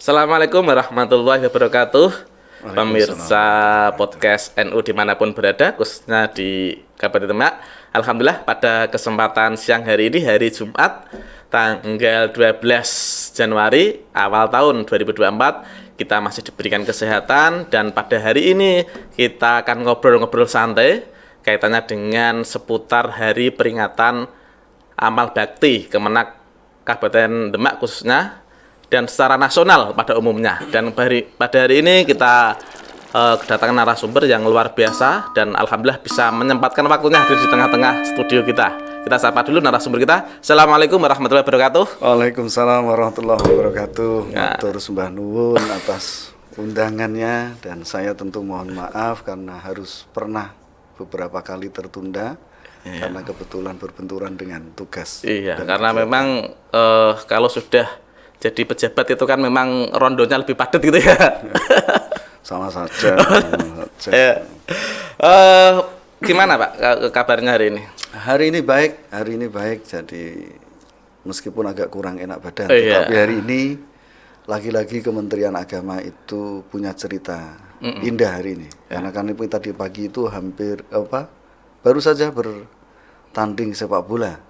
Assalamualaikum warahmatullahi wabarakatuh. Pemirsa Waalaikumsalam. podcast NU dimanapun berada, khususnya di Kabupaten Demak. Alhamdulillah pada kesempatan siang hari ini, hari Jumat, tanggal 12 Januari awal tahun 2024, kita masih diberikan kesehatan. Dan pada hari ini kita akan ngobrol-ngobrol santai kaitannya dengan seputar hari peringatan amal bakti Kemenak Kabupaten Demak khususnya, dan secara nasional pada umumnya. Dan pada hari ini kita kedatangan narasumber yang luar biasa, dan alhamdulillah bisa menyempatkan waktunya hadir di tengah-tengah studio kita. Kita sapa dulu narasumber kita. Assalamualaikum warahmatullahi wabarakatuh. Waalaikumsalam warahmatullahi wabarakatuh. Ya. Matur sembah nuwun atas undangannya, dan saya tentu mohon maaf karena harus pernah beberapa kali tertunda karena kebetulan berbenturan dengan tugas. Iya, Dan karena kegiatan. memang kalau sudah jadi pejabat itu kan memang rondonya lebih padat gitu ya. Sama saja. Ya. Gimana Pak kabarnya hari ini? Hari ini baik. Jadi meskipun agak kurang enak badan, Iya. tetapi hari ini lagi-lagi Kementerian Agama itu punya cerita indah hari ini. Karena kan tadi pagi itu baru saja bertanding sepak bola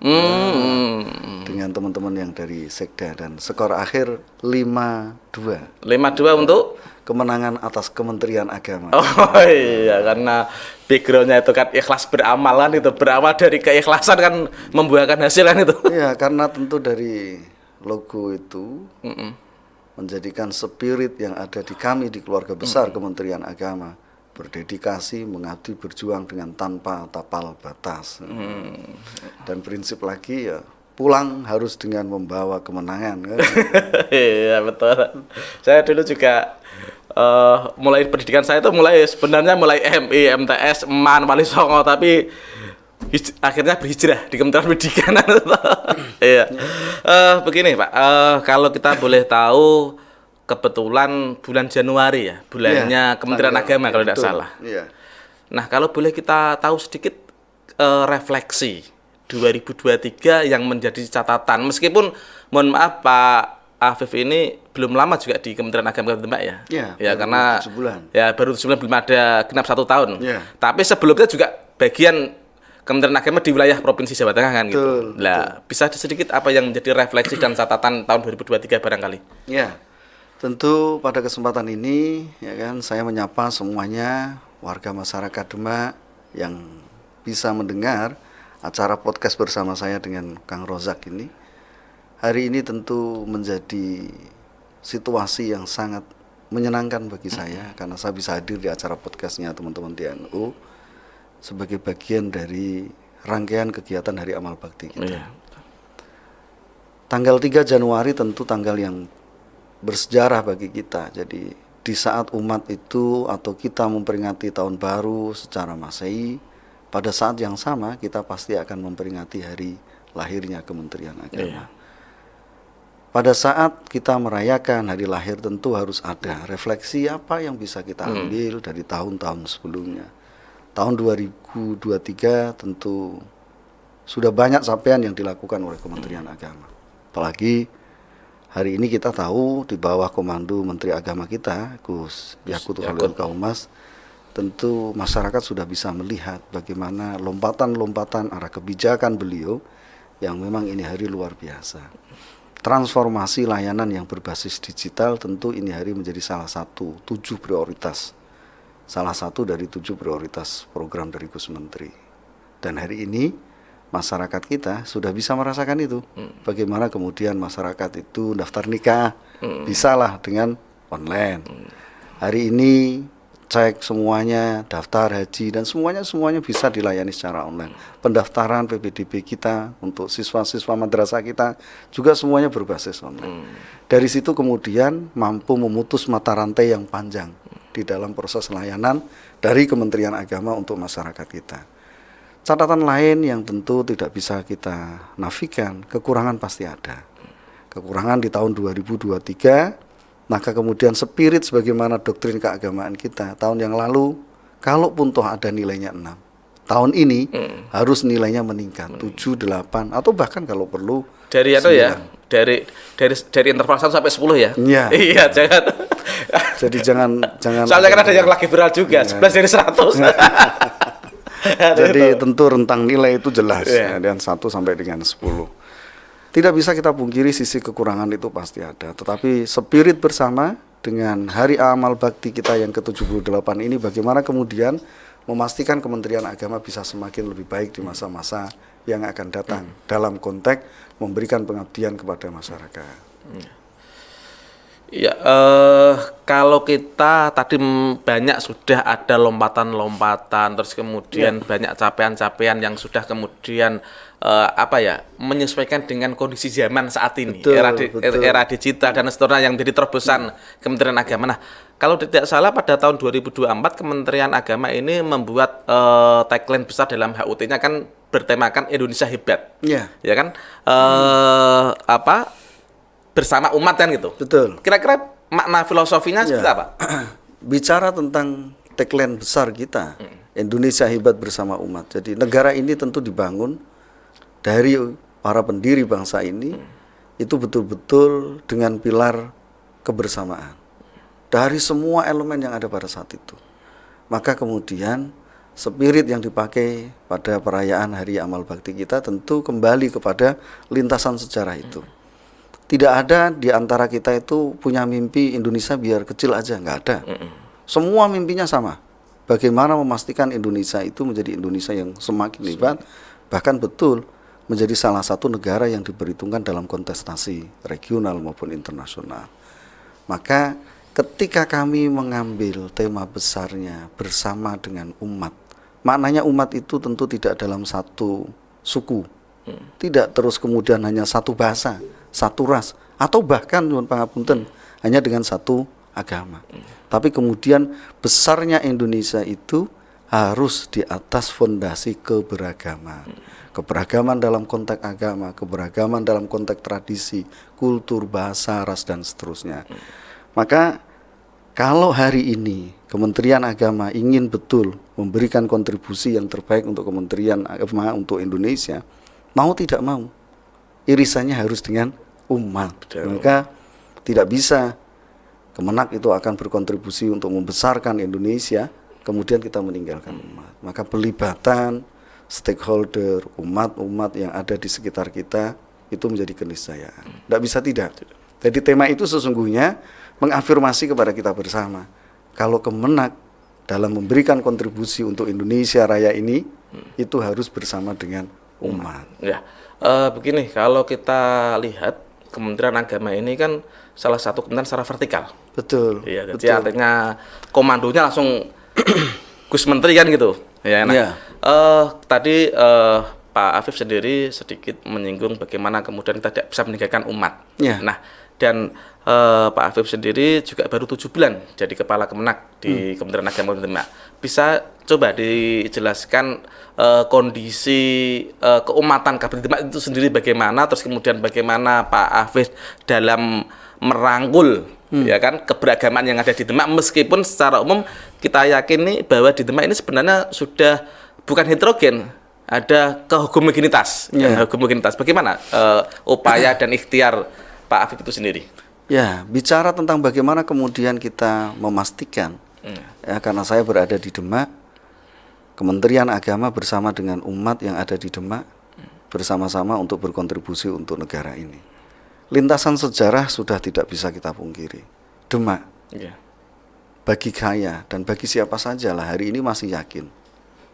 dengan teman-teman yang dari Sekda, dan skor akhir 5-2. 5-2 untuk Kemenangan atas Kementerian Agama. Oh iya, karena backgroundnya itu kan ikhlas beramalan, itu berawal dari keikhlasan kan membuahkan hasil kan itu. Iya, karena tentu dari logo itu menjadikan spirit yang ada di kami di keluarga besar Kementerian Agama, berdedikasi, mengabdi, berjuang dengan tanpa tapal batas. Dan prinsip lagi ya, pulang harus dengan membawa kemenangan. Kan? Iya betul. Saya dulu juga mulai pendidikan saya itu sebenarnya mulai MI, MTS, MAN, Wali Songo, tapi akhirnya berhijrah di Kementerian Pendidikan. Iya. Begini Pak, kalau kita boleh tahu, kebetulan bulan Januari ya, bulannya Kementerian Agama kalau tidak salah. Iya. Nah, kalau boleh kita tahu sedikit refleksi 2023 yang menjadi catatan, meskipun mohon maaf Pak Afif ini belum lama juga di Kementerian Agama Kabupaten Demak ya. Iya, Ya baru karena 7 bulan. Ya baru 7 bulan, belum ada genap 1 tahun. Iya. Tapi sebelumnya juga bagian Kementerian Agama di wilayah Provinsi Jawa Tengah kan gitu. Betul, Nah, bisa sedikit apa yang menjadi refleksi dan catatan tahun 2023 barangkali? Ya, tentu pada kesempatan ini ya kan saya menyapa semuanya warga masyarakat Demak yang bisa mendengar acara podcast bersama saya dengan Kang Rozak ini. Hari ini tentu menjadi situasi yang sangat menyenangkan bagi saya karena saya bisa hadir di acara podcastnya teman-teman di NU sebagai bagian dari rangkaian kegiatan Hari Amal Bakti kita. Iya. Tanggal 3 Januari tentu tanggal yang bersejarah bagi kita. Jadi di saat umat itu atau kita memperingati tahun baru secara Masehi, pada saat yang sama kita pasti akan memperingati hari lahirnya Kementerian Agama. Iya. Pada saat kita merayakan hari lahir tentu harus ada refleksi apa yang bisa kita ambil dari tahun-tahun sebelumnya. Tahun 2023 tentu sudah banyak capaian yang dilakukan oleh Kementerian Agama. Apalagi hari ini kita tahu di bawah komando Menteri Agama kita, Gus Yakut Khalil Kaumas, tentu masyarakat sudah bisa melihat bagaimana lompatan-lompatan arah kebijakan beliau yang memang ini hari luar biasa. Transformasi layanan yang berbasis digital tentu ini hari menjadi salah satu 7 prioritas. Salah satu dari 7 prioritas program dari Gus Menteri. Dan hari ini masyarakat kita sudah bisa merasakan itu. Bagaimana kemudian masyarakat itu daftar nikah bisalah dengan online. Hari ini cek semuanya, daftar haji dan semuanya bisa dilayani secara online. Pendaftaran PPDB kita untuk siswa-siswa madrasah kita juga semuanya berbasis online. Dari situ kemudian mampu memutus mata rantai yang panjang di dalam proses layanan dari Kementerian Agama untuk masyarakat kita. Catatan lain yang tentu tidak bisa kita nafikan, kekurangan pasti ada. Kekurangan di tahun 2023. Maka kemudian spirit sebagaimana doktrin keagamaan kita tahun yang lalu, kalaupun toh ada nilainya 6, tahun ini harus nilainya meningkat 7, 8 atau bahkan kalau perlu dari atau ya dari interval 1 sampai 10 ya. Iya. Iya, jangan. Jadi jangan Soalnya kan ada yang lagi viral juga, 11 dari 100. Jadi tentu rentang nilai itu jelas dan 1 sampai dengan 10. Tidak bisa kita pungkiri sisi kekurangan itu pasti ada, tetapi spirit bersama dengan Hari Amal Bakti kita yang ke-78 ini bagaimana kemudian memastikan Kementerian Agama bisa semakin lebih baik di masa-masa yang akan datang dalam konteks memberikan pengabdian kepada masyarakat. Ya, kalau kita tadi banyak sudah ada lompatan-lompatan, terus kemudian banyak capaian-capaian yang sudah kemudian menyesuaikan dengan kondisi zaman saat ini, era digital dan seterusnya yang menjadi terobosan Kementerian Agama. Nah, kalau tidak salah pada tahun 2024 Kementerian Agama ini membuat tagline besar dalam HUT-nya kan bertemakan Indonesia Hebat. Ya kan? Bersama umat kan gitu. Betul. Kira-kira makna filosofinya seperti apa? Bicara tentang tagline besar kita, Indonesia Hebat Bersama Umat. Jadi negara ini tentu dibangun dari para pendiri bangsa ini itu betul-betul dengan pilar kebersamaan dari semua elemen yang ada pada saat itu. Maka kemudian spirit yang dipakai pada perayaan Hari Amal Bakti kita tentu kembali kepada lintasan sejarah itu. Tidak ada di antara kita itu punya mimpi Indonesia biar kecil aja, nggak ada. Semua mimpinya sama. Bagaimana memastikan Indonesia itu menjadi Indonesia yang semakin hebat, bahkan betul menjadi salah satu negara yang diperhitungkan dalam kontestasi regional maupun internasional. Maka ketika kami mengambil tema besarnya bersama dengan umat, maknanya umat itu tentu tidak dalam satu suku, tidak terus kemudian hanya satu bahasa, satu ras, atau bahkan nyuwun pangapunten hanya dengan satu agama. Tapi kemudian besarnya Indonesia itu harus di atas fondasi keberagaman. Keberagaman dalam konteks agama, keberagaman dalam konteks tradisi, kultur, bahasa, ras, dan seterusnya. Maka kalau hari ini Kementerian Agama ingin betul memberikan kontribusi yang terbaik untuk Kementerian Agama untuk Indonesia, mau tidak mau, irisannya harus dengan umat. Maka tidak bisa Kemenak itu akan berkontribusi untuk membesarkan Indonesia, kemudian kita meninggalkan umat. Maka pelibatan stakeholder, umat-umat yang ada di sekitar kita itu menjadi keniscayaan. Tidak bisa tidak. Jadi tema itu sesungguhnya mengafirmasi kepada kita bersama. Kalau Kemenak dalam memberikan kontribusi untuk Indonesia Raya ini, itu harus bersama dengan umat. Ya, begini, kalau kita lihat Kementerian Agama ini kan salah satu kementerian secara vertikal. Betul. Iya, jadi artinya komandonya langsung Gus Menteri kan gitu. Ya, nah, tadi Pak Afif sendiri sedikit menyinggung bagaimana kemudian kita tidak bisa meninggalkan umat. Nah, dan Pak Afif sendiri juga baru 7 bulan jadi kepala Kemenak di Kementerian Agama. Bisa coba dijelaskan kondisi keumatan Kabupaten Demak itu sendiri bagaimana, terus kemudian bagaimana Pak Afif dalam merangkul ya kan keberagaman yang ada di Demak, meskipun secara umum kita yakini bahwa di Demak ini sebenarnya sudah bukan heterogen, ada kehomogenitas. Homogenitas. Bagaimana upaya dan ikhtiar Pak Afif itu sendiri? Ya, bicara tentang bagaimana kemudian kita memastikan, ya, karena saya berada di Demak, Kementerian Agama bersama dengan umat yang ada di Demak bersama-sama untuk berkontribusi untuk negara ini. Lintasan sejarah sudah tidak bisa kita pungkiri. Demak, bagi saya dan bagi siapa saja lah hari ini masih yakin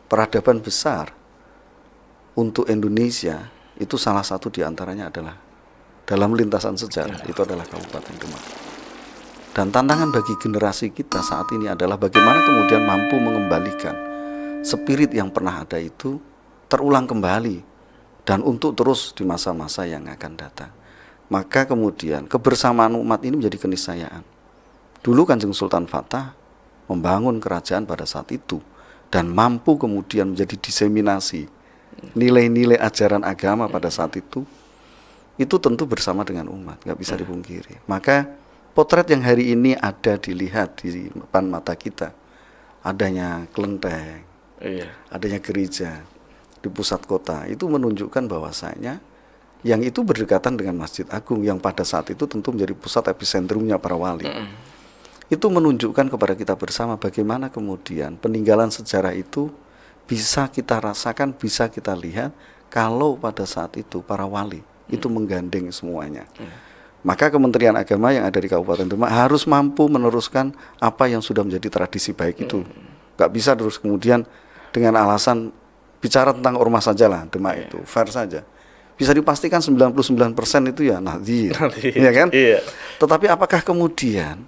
peradaban besar untuk Indonesia itu salah satu diantaranya adalah dalam lintasan sejarah itu adalah Kabupaten Demak. Dan tantangan bagi generasi kita saat ini adalah bagaimana kemudian mampu mengembalikan spirit yang pernah ada itu terulang kembali dan untuk terus di masa-masa yang akan datang. Maka kemudian kebersamaan umat ini menjadi keniscayaan. Dulu Kanjeng Sultan Fatah membangun kerajaan pada saat itu dan mampu kemudian menjadi diseminasi nilai-nilai ajaran agama pada saat itu tentu bersama dengan umat, nggak bisa dipungkiri. Maka potret yang hari ini ada dilihat di depan mata kita, adanya kelenteng, Iya. adanya gereja di pusat kota, itu menunjukkan bahwasanya yang itu berdekatan dengan Masjid Agung yang pada saat itu tentu menjadi pusat episentrumnya para wali. Itu menunjukkan kepada kita bersama bagaimana kemudian peninggalan sejarah itu bisa kita rasakan, bisa kita lihat kalau pada saat itu para wali itu menggandeng semuanya. Maka Kementerian Agama yang ada di Kabupaten Demak harus mampu meneruskan apa yang sudah menjadi tradisi baik itu. Gak bisa terus kemudian dengan alasan bicara tentang ormas saja lah Demak itu, fair saja. Bisa dipastikan 99% itu ya Nahdien, ya kan? Iya. Tetapi apakah kemudian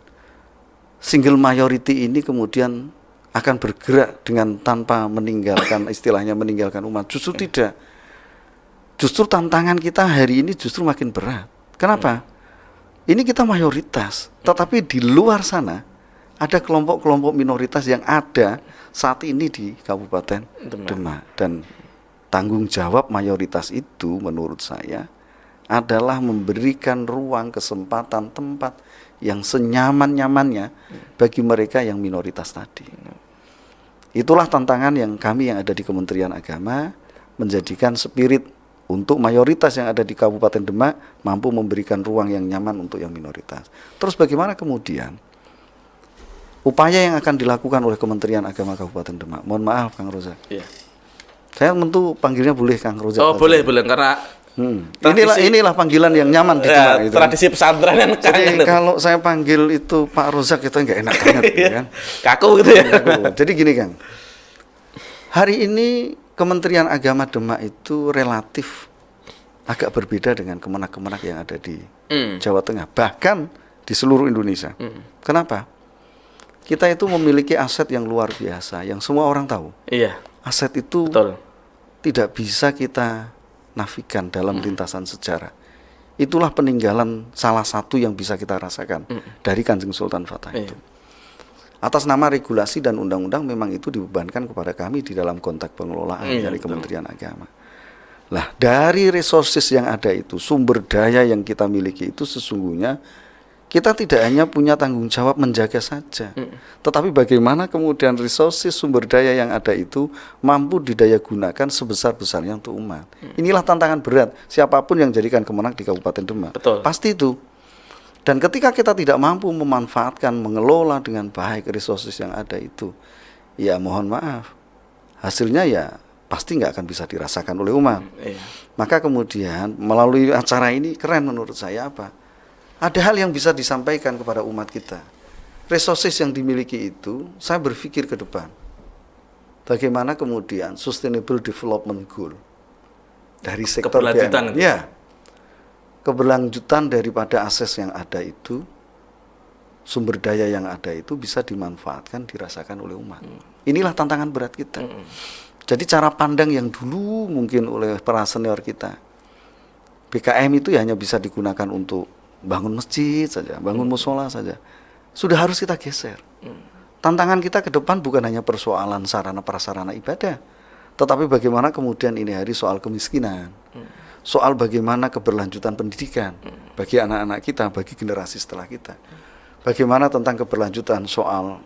single majority ini kemudian akan bergerak dengan tanpa meninggalkan istilahnya meninggalkan umat? Justru tidak. Justru tantangan kita hari ini justru makin berat. Kenapa? Ini kita mayoritas, tetapi di luar sana ada kelompok-kelompok minoritas yang ada saat ini di Kabupaten Demak. Dan tanggung jawab mayoritas itu menurut saya adalah memberikan ruang, kesempatan, tempat yang senyaman-nyamannya bagi mereka yang minoritas tadi. Itulah tantangan yang kami yang ada di Kementerian Agama menjadikan spirit untuk mayoritas yang ada di Kabupaten Demak mampu memberikan ruang yang nyaman untuk yang minoritas. Terus bagaimana kemudian upaya yang akan dilakukan oleh Kementerian Agama Kabupaten Demak? Mohon maaf Kang Rozak. Iya. Saya tentu panggilnya boleh Kang Rozak. Oh, boleh karena inilah panggilan yang nyaman di Demak gitu. Tradisi pesantren kan. Jadi kalau saya panggil itu Pak Rozak itu enggak enak banget gitu kan. Kaku gitu ya. Jadi gini Kang. Hari ini Kementerian Agama Demak itu relatif agak berbeda dengan kemenak-kemenak yang ada di Jawa Tengah, bahkan di seluruh Indonesia. Kenapa? Kita itu memiliki aset yang luar biasa, yang semua orang tahu. Iya. Aset itu Betul. tidak bisa kita nafikan dalam lintasan sejarah. Itulah peninggalan salah satu yang bisa kita rasakan dari Kanjeng Sultan Fatah itu. Atas nama regulasi dan undang-undang memang itu dibebankan kepada kami di dalam konteks pengelolaan dari Kementerian Agama. Lah dari resources yang ada itu, sumber daya yang kita miliki itu sesungguhnya kita tidak hanya punya tanggung jawab menjaga saja, tetapi bagaimana kemudian resources sumber daya yang ada itu mampu didaya gunakan sebesar-besarnya untuk umat. Inilah tantangan berat siapapun yang jadikan kemenang di Kabupaten Demak. Betul. Pasti itu. Dan ketika kita tidak mampu memanfaatkan, mengelola dengan baik resources yang ada itu, ya mohon maaf, hasilnya ya pasti nggak akan bisa dirasakan oleh umat. Maka kemudian melalui acara ini keren menurut saya apa? Ada hal yang bisa disampaikan kepada umat kita. Resources yang dimiliki itu, saya berpikir ke depan. Bagaimana kemudian Sustainable Development Goal dari sektor BUMN. Ya, keberlanjutan daripada akses yang ada itu, sumber daya yang ada itu bisa dimanfaatkan, dirasakan oleh umat. Inilah tantangan berat kita. Jadi cara pandang yang dulu mungkin oleh para senior kita, BKM itu hanya bisa digunakan untuk bangun masjid saja, bangun musola saja. Sudah harus kita geser. Tantangan kita ke depan bukan hanya persoalan sarana prasarana ibadah, tetapi bagaimana kemudian ini hari soal kemiskinan, soal bagaimana keberlanjutan pendidikan bagi anak-anak kita, bagi generasi setelah kita. Bagaimana tentang keberlanjutan soal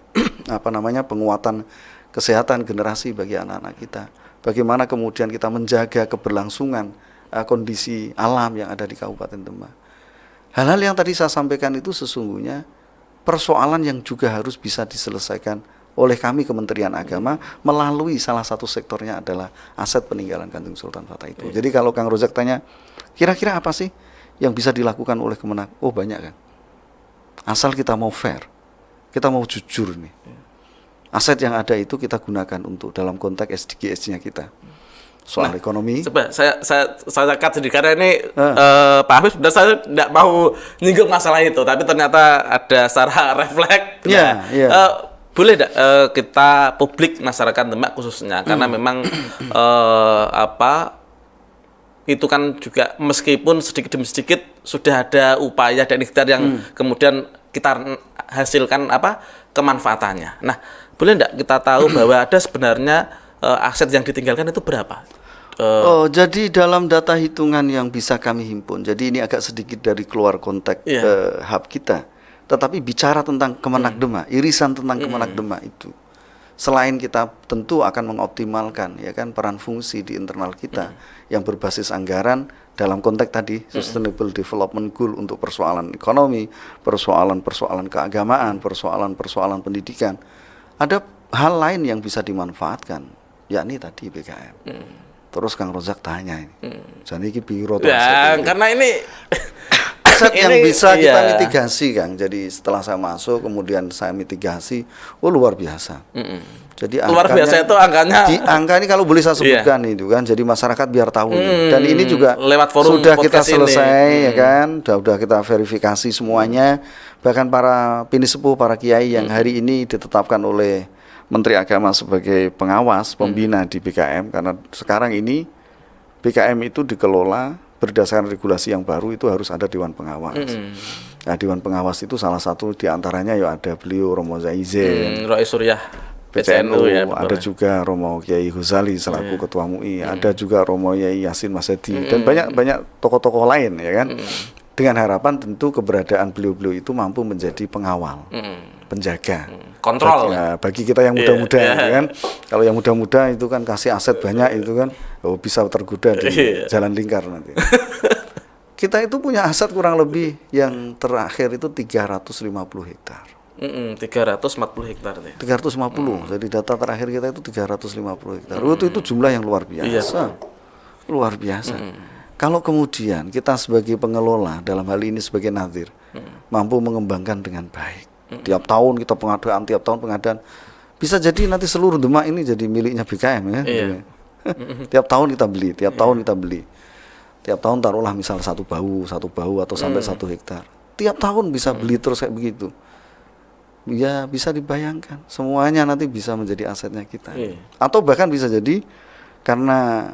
penguatan kesehatan generasi bagi anak-anak kita. Bagaimana kemudian kita menjaga keberlangsungan kondisi alam yang ada di Kabupaten Demak. Hal-hal yang tadi saya sampaikan itu sesungguhnya persoalan yang juga harus bisa diselesaikan oleh kami Kementerian Agama melalui salah satu sektornya adalah aset peninggalan Kanjeng Sultan Fatah itu. Jadi kalau Kang Rozak tanya, kira-kira apa sih yang bisa dilakukan oleh Kemenak? Oh banyak kan. Asal kita mau fair, kita mau jujur nih. Aset yang ada itu kita gunakan untuk dalam konteks SDGs-nya kita. Soal ekonomi. Coba saya cut sedikit karena ini Pak Hafiz sebenarnya saya tidak mau nyinggung masalah itu, tapi ternyata ada secara refleks. Boleh tidak kita publik masyarakat Demak khususnya karena memang itu kan juga meskipun sedikit demi sedikit sudah ada upaya dan ikhtiar yang kemudian kita hasilkan kemanfaatannya. Nah, boleh tidak kita tahu bahwa ada sebenarnya aset yang ditinggalkan itu berapa? Jadi dalam data hitungan yang bisa kami himpun, jadi ini agak sedikit dari keluar konteks hub kita, tetapi bicara tentang Kemenak Demak, irisan tentang Kemenak Demak itu, selain kita tentu akan mengoptimalkan ya kan peran fungsi di internal kita yang berbasis anggaran dalam konteks tadi Sustainable Development Goal untuk persoalan ekonomi, persoalan-persoalan keagamaan, persoalan-persoalan pendidikan. Ada hal lain yang bisa dimanfaatkan, yakni tadi BKM. Terus Kang Rozak tanya ini, jadi ini biro Ya, karena ini aset yang ini, bisa kita iya. mitigasi, Kang. Jadi setelah saya masuk, kemudian saya mitigasi, luar biasa. Jadi Luar biasa itu angkanya. Di angka ini kalau boleh saya sebutkan itu kan, jadi masyarakat biar tahu. Dan ini juga lewat forum sudah kita podcast selesai ya kan, sudah kita verifikasi semuanya. Bahkan para pinisepuh, para kiai yang hari ini ditetapkan oleh Menteri Agama sebagai pengawas pembina di BKM, karena sekarang ini BKM itu dikelola berdasarkan regulasi yang baru, itu harus ada Dewan Pengawas. Nah, Dewan Pengawas itu salah satu diantaranya ya ada beliau Romo Zaizen, Roy Suryah PCNU, ya, ada juga Romo Kiai Ghazali selaku Ketua MUI, ada juga Romo Yai Yasin Masadi, dan banyak tokoh-tokoh lain ya kan. Dengan harapan tentu keberadaan beliau-beliau itu mampu menjadi pengawal, penjaga, kontrol. bagi kita yang muda-muda ya kan. Kalau yang muda-muda itu kan kasih aset banyak itu kan, bisa tergoda di jalan lingkar nanti. Kita itu punya aset kurang lebih yang terakhir itu 350 hektar. 340 hektar ya. 350. Jadi data terakhir kita itu 350 hektar. Itu jumlah yang luar biasa. Luar biasa. Kalau kemudian kita sebagai pengelola dalam hal ini sebagai nadhir mampu mengembangkan dengan baik. Tiap tahun kita pengadaan, tiap tahun pengadaan. Bisa jadi nanti seluruh Demak ini jadi miliknya BKM ya. Tiap tahun kita beli, tiap tahun kita beli. Tiap tahun taruhlah misal satu bau atau sampai 1 hektar. Tiap tahun bisa beli terus kayak begitu. Ya bisa dibayangkan semuanya nanti bisa menjadi asetnya kita. Atau bahkan bisa jadi karena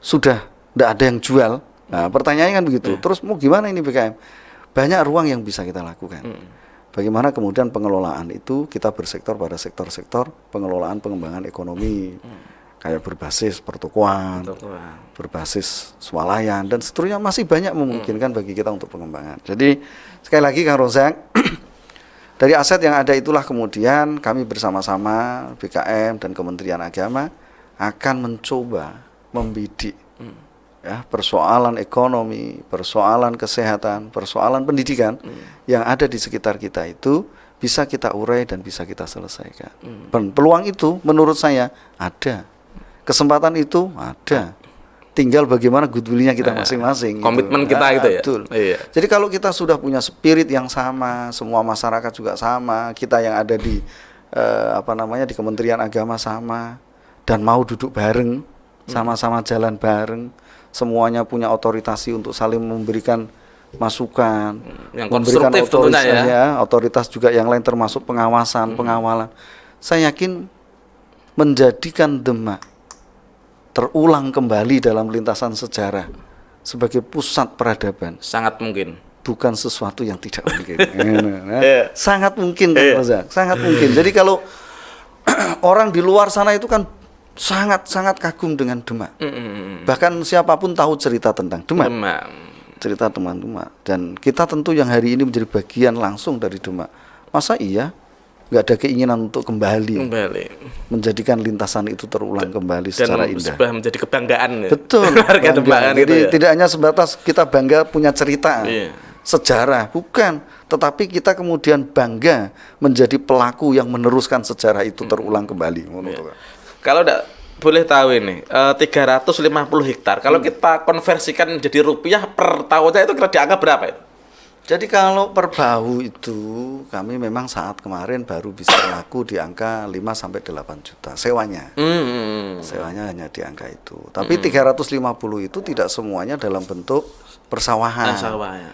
sudah tidak ada yang jual. Nah, pertanyaannya kan begitu. Terus mau gimana ini BKM? Banyak ruang yang bisa kita lakukan. Bagaimana kemudian pengelolaan itu kita bersektor pada sektor-sektor pengelolaan pengembangan ekonomi. Kayak berbasis pertokoan, berbasis swalayan, dan seterusnya masih banyak memungkinkan bagi kita untuk pengembangan. Jadi sekali lagi Kang Rozak, dari aset yang ada itulah kemudian kami bersama-sama BKM dan Kementerian Agama akan mencoba membidik ya, persoalan ekonomi, persoalan kesehatan, persoalan pendidikan yang ada di sekitar kita itu bisa kita urai dan bisa kita selesaikan. Peluang itu menurut saya ada. Kesempatan itu ada, tinggal bagaimana goodwill-nya kita masing-masing. Komitmen gitu. kita gitu ya. Betul. Iya. Jadi kalau kita sudah punya spirit yang sama, semua masyarakat juga sama, kita yang ada di di Kementerian Agama sama, dan mau duduk bareng, sama-sama jalan bareng, semuanya punya otoritasi untuk saling memberikan masukan, yang memberikan konstruktif otoritas tentunya ya. Otoritas juga yang lain termasuk pengawasan, pengawalan. Saya yakin menjadikan Demak terulang kembali dalam lintasan sejarah sebagai pusat peradaban Sangat mungkin. bukan sesuatu yang tidak mungkin. Sangat mungkin, Kang Rozak, sangat mungkin. Jadi kalau orang di luar sana itu kan sangat kagum dengan Demak. Bahkan siapapun tahu cerita tentang Demak. Cerita teman Demak. Dan kita tentu yang hari ini menjadi bagian langsung dari Demak. Masa iya nggak ada keinginan untuk kembali menjadikan lintasan itu terulang kembali secara indah. Sudah menjadi kebanggaan ya. Betul. Harga Demak kan Jadi gitu ya. tidak hanya sebatas kita bangga punya cerita, sejarah, bukan. Tetapi kita kemudian bangga menjadi pelaku yang meneruskan sejarah itu terulang kembali. Kalau boleh tahu ini 350 hektar. Kalau kita konversikan menjadi rupiah per tahunnya itu kira dianggap berapa itu? Jadi kalau per bahu itu kami memang saat kemarin baru bisa laku di angka 5-8 juta sewanya. Sewanya hanya di angka itu. Tapi 350 itu tidak semuanya dalam bentuk persawahan.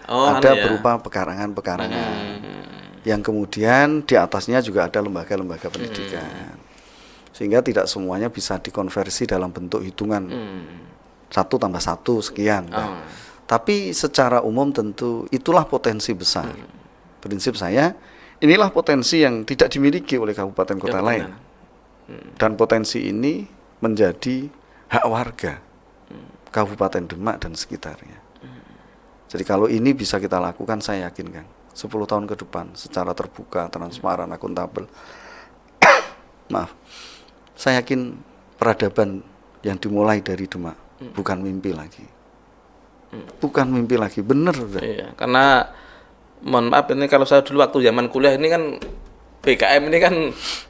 Ada berupa pekarangan-pekarangan. Yang kemudian di atasnya juga ada lembaga-lembaga pendidikan. Sehingga tidak semuanya bisa dikonversi dalam bentuk hitungan 1 tambah 1 sekian. Tapi secara umum tentu itulah potensi besar. Prinsip saya, inilah potensi yang tidak dimiliki oleh kabupaten kota lain. Dan potensi ini menjadi hak warga Kabupaten Demak dan sekitarnya. Jadi kalau ini bisa kita lakukan, saya yakin Kang, 10 tahun ke depan secara terbuka, transparan, akuntabel, maaf, saya yakin peradaban yang dimulai dari Demak bukan mimpi lagi. Bukan mimpi lagi, bener udah. Iya, karena mohon maaf ini kalau saya dulu waktu zaman kuliah ini kan BKM ini kan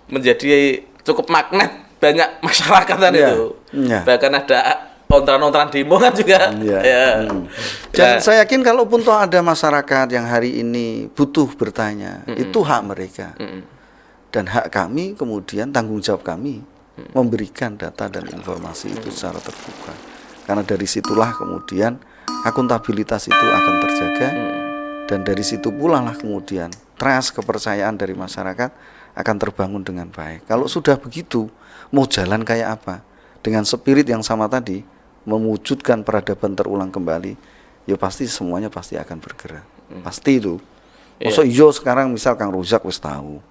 menjadi cukup magnet banyak masyarakat kan Iya, itu. iya. Bahkan ada ontran-ontran demo kan juga. Iya. Ya. Dan saya yakin kalaupun toh ada masyarakat yang hari ini butuh bertanya, itu hak mereka. Dan hak kami kemudian tanggung jawab kami memberikan data dan informasi itu secara terbuka. Karena dari situlah kemudian akuntabilitas itu akan terjaga, dan dari situ pula lah kemudian trust, kepercayaan dari masyarakat akan terbangun dengan baik. Kalau sudah begitu, mau jalan kayak apa? Dengan spirit yang sama tadi, mewujudkan peradaban terulang kembali, ya pasti semuanya pasti akan bergerak. Pasti itu. Masa iya sekarang misal Kang Rozak wis tahu,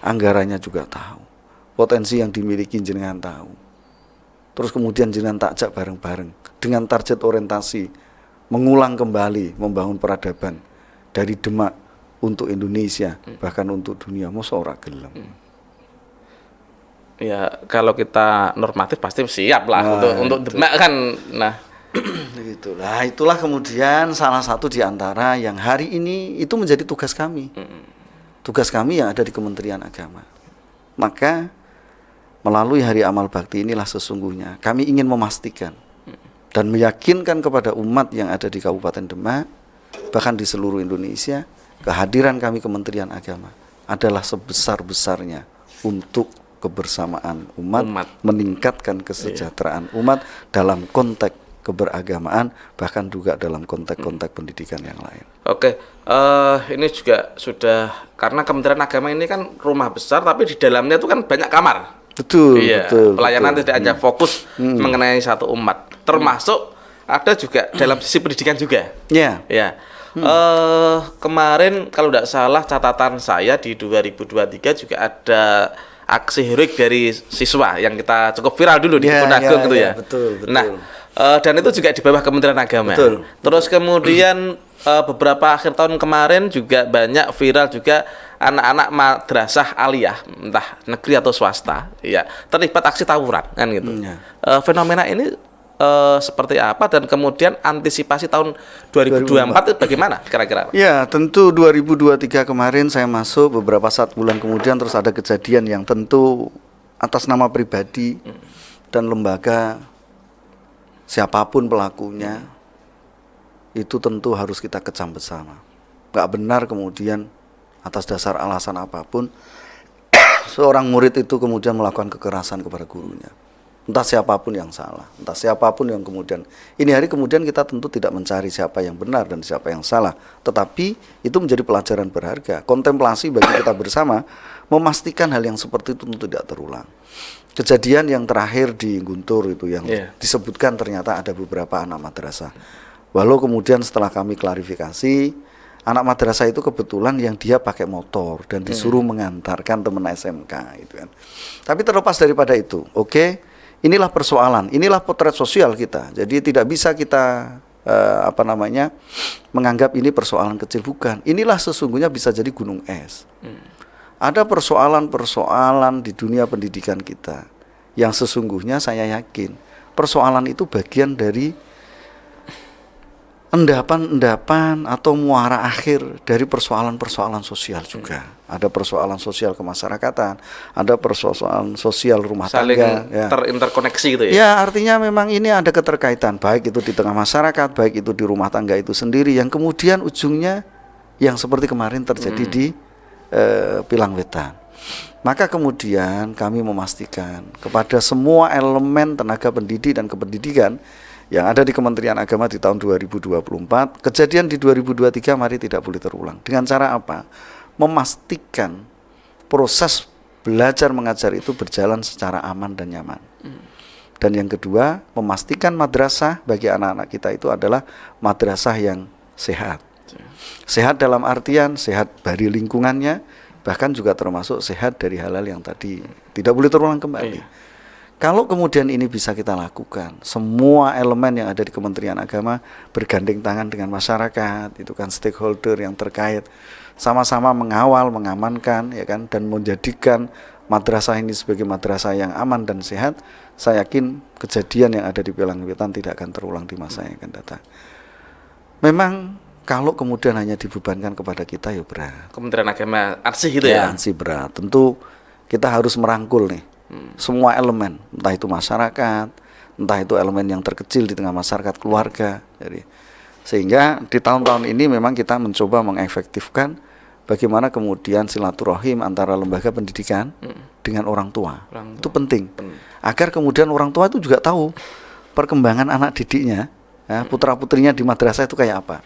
anggarannya juga tahu, potensi yang dimiliki jenengan tahu. Terus kemudian jenengan takjak bareng-bareng dengan target orientasi mengulang kembali membangun peradaban dari Demak untuk Indonesia, bahkan untuk dunia. Masa ora gelem. Ya kalau kita normatif pasti siap lah untuk Demak kan. Nah, begitu. Nah, itulah kemudian salah satu di antara yang hari ini itu menjadi tugas kami. Tugas kami yang ada di Kementerian Agama. Maka melalui Hari Amal Bakti inilah sesungguhnya kami ingin memastikan dan meyakinkan kepada umat yang ada di Kabupaten Demak, bahkan di seluruh Indonesia, kehadiran kami Kementerian Agama adalah sebesar-besarnya untuk kebersamaan umat, meningkatkan kesejahteraan umat dalam konteks keberagamaan, bahkan juga dalam konteks-konteks pendidikan yang lain. Oke, ini juga sudah, karena Kementerian Agama ini kan rumah besar, tapi di dalamnya itu kan banyak kamar. Betul, iya, betul. Pelayanan betul. tidak hanya fokus mengenai satu umat, termasuk ada juga dalam sisi pendidikan juga. Iya. Ya. Kemarin kalau tidak salah catatan saya di 2023 juga ada aksi heroik dari siswa yang kita cukup viral dulu di Kebun Agung gitu ya. Betul, betul. Nah, dan itu juga di bawah Kementerian Agama. Betul. Terus kemudian beberapa akhir tahun kemarin juga banyak viral juga anak-anak madrasah aliyah, entah negeri atau swasta, ya, terlibat aksi tawuran kan gitu. Fenomena ini seperti apa, dan kemudian antisipasi tahun 2024 itu bagaimana kira-kira? Ya, tentu 2023 kemarin saya masuk, beberapa saat bulan kemudian terus ada kejadian yang tentu atas nama pribadi dan lembaga, siapapun pelakunya, itu tentu harus kita kecam bersama. Gak benar kemudian atas dasar alasan apapun seorang murid itu kemudian melakukan kekerasan kepada gurunya. Entah siapapun yang salah, entah siapapun yang kemudian, ini hari kemudian kita tentu tidak mencari siapa yang benar dan siapa yang salah, tetapi itu menjadi pelajaran berharga, kontemplasi bagi kita bersama, memastikan hal yang seperti itu tentu tidak terulang. Kejadian yang terakhir di Guntur itu yang disebutkan ternyata ada beberapa anak madrasah. Walau kemudian setelah kami klarifikasi, anak madrasah itu kebetulan yang dia pakai motor dan disuruh mengantarkan teman SMK itu kan. Tapi terlepas daripada itu, inilah persoalan, inilah potret sosial kita. Jadi tidak bisa kita menganggap ini persoalan kecil, bukan. Inilah sesungguhnya bisa jadi gunung es. Ada persoalan-persoalan di dunia pendidikan kita yang sesungguhnya saya yakin persoalan itu bagian dari endapan atau muara akhir dari persoalan-persoalan sosial juga. Ada persoalan sosial kemasyarakatan, ada persoalan sosial rumah tangga. Terinterkoneksi gitu ya? Ya, artinya memang ini ada keterkaitan, baik itu di tengah masyarakat, baik itu di rumah tangga itu sendiri, yang kemudian ujungnya yang seperti kemarin terjadi di Pilangwetan. Maka kemudian kami memastikan kepada semua elemen tenaga pendidik dan kependidikan yang ada di Kementerian Agama di tahun 2024, kejadian di 2023 mari tidak boleh terulang. Dengan cara apa? Memastikan proses belajar mengajar itu berjalan secara aman dan nyaman. Dan yang kedua, memastikan madrasah bagi anak-anak kita itu adalah madrasah yang sehat. Sehat dalam artian sehat dari lingkungannya, bahkan juga termasuk sehat dari hal-hal yang tadi tidak boleh terulang kembali. Kalau kemudian ini bisa kita lakukan, semua elemen yang ada di Kementerian Agama bergandeng tangan dengan masyarakat, itu kan stakeholder yang terkait, sama-sama mengawal, mengamankan, ya kan, dan menjadikan madrasah ini sebagai madrasah yang aman dan sehat, saya yakin kejadian yang ada di Pelangwetan tidak akan terulang di masa yang akan datang. Memang kalau kemudian hanya dibebankan kepada kita ya berat. Kementerian Agama ansih gitu ya. Ansih berat. Tentu kita harus merangkul nih semua elemen, entah itu masyarakat, entah itu elemen yang terkecil di tengah masyarakat, keluarga. Jadi sehingga di tahun-tahun ini memang kita mencoba mengefektifkan bagaimana kemudian silaturahim antara lembaga pendidikan dengan orang tua. Itu penting. Agar kemudian orang tua itu juga tahu perkembangan anak didiknya, ya, putra-putrinya di madrasah itu kayak apa.